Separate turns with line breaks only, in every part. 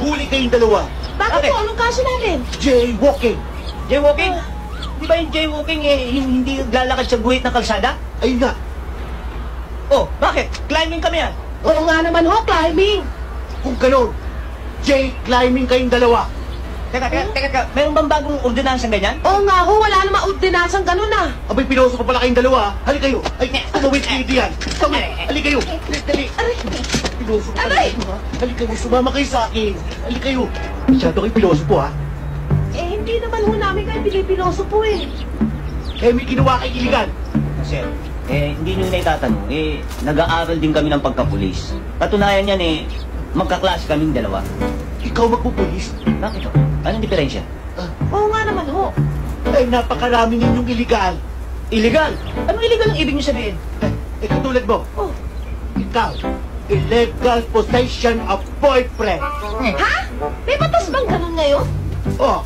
Huli kayong dalawa.
Bakit po? Anong kaso namin?
Jaywalking.
Jaywalking? Di ba yung jaywalking hindi naglalakad sa guhit ng kalsada?
Ayun nga.
Oh, bakit? Climbing kami yan.
Oo nga naman ho, climbing.
Kung ganon, climbing kayong dalawa.
Teka. Meron bang bagong ordinansang ganyan?
Oo nga ho, wala namang ordinansang ganun ah.
Abay, pinoso pa pala kayong dalawa. Halika kayo. Ay, tumawid kayo diyan. Halika kayo. Dali. Pinoso pa pala kayo, ha? Halika kayo, sumama kayo sa akin. Halika kayo. Masyado kayo piloso po, ha?
Hindi naman ho namin kayo pinipiloso po eh.
May ginawa kayo iligan.
Sir, hindi nyo na itatanong. Nag-aaral din kami ng pagkapulis. Katunayan yan magkaklase kaming dalawa.
Ikaw magpupulis?
Bakit? Anong diferensya?
Oo nga naman ho.
Ay, napakarami ninyong iligal.
Illegal? Anong illegal ang ibig nyo sabihin?
Katulad mo.
Oh.
Ikaw, illegal possession of boyfriend.
Ha? May batas bang ganun ngayon?
Oh,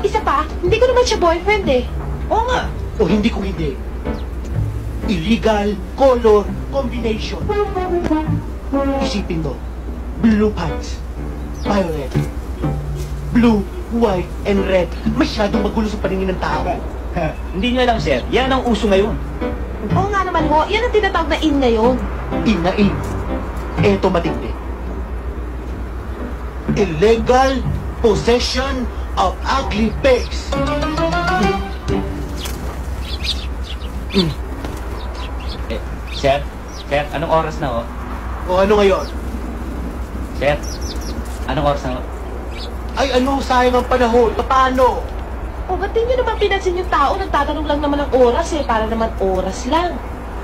Isa pa, hindi ko naman siya boyfriend eh.
Oo nga.
o hindi kung hindi. Illegal color combination. Isipin mo, blue pants, violet, blue, white, and red. Masyadong magulo sa paningin ng tao.
Hindi nyo alam, sir. Yan ang uso ngayon.
Oo nga naman ho, yan ang tinatawag na in ngayon.
Inain. Eto matindi. Illegal possession of ugly pigs.
Sir, anong oras na
O ano ngayon?
Sir, anong oras na
Ay ano, sayang ang panahon. Paano?
O ba't di nyo naman pinansin yung tao? Nagtatanong lang naman ng oras eh, para naman oras lang.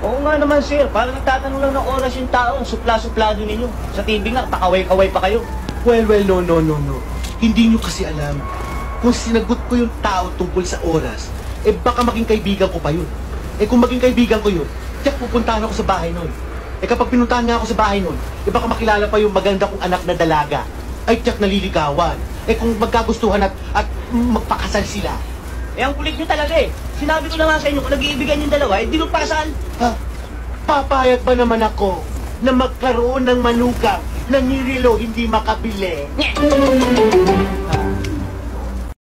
Oo nga naman, sir. Parang nagtatanong lang ng oras yung tao. Supla-suplado ninyo. Sa TV nga, pakaway-kaway pa kayo.
Well, no. Hindi nyo kasi alam. Kung sinagot ko yung tao tungkol sa oras, baka maging kaibigan ko pa yun. Kung maging kaibigan ko yun, tiyak pupuntahan ako sa bahay nun. Kapag pinuntahan nga ako sa bahay nun, baka makilala pa yung maganda kong anak na dalaga. Ay tiyak naliligawan. Kung magkagustuhan at magpakasal sila.
Ang kulit nyo talaga Sinabi ko na nga sa inyo, kung nag-iibigan yung dalawa, di magpakasal.
Papayag ba naman ako na magkaroon ng manugang na nirilo hindi makabili?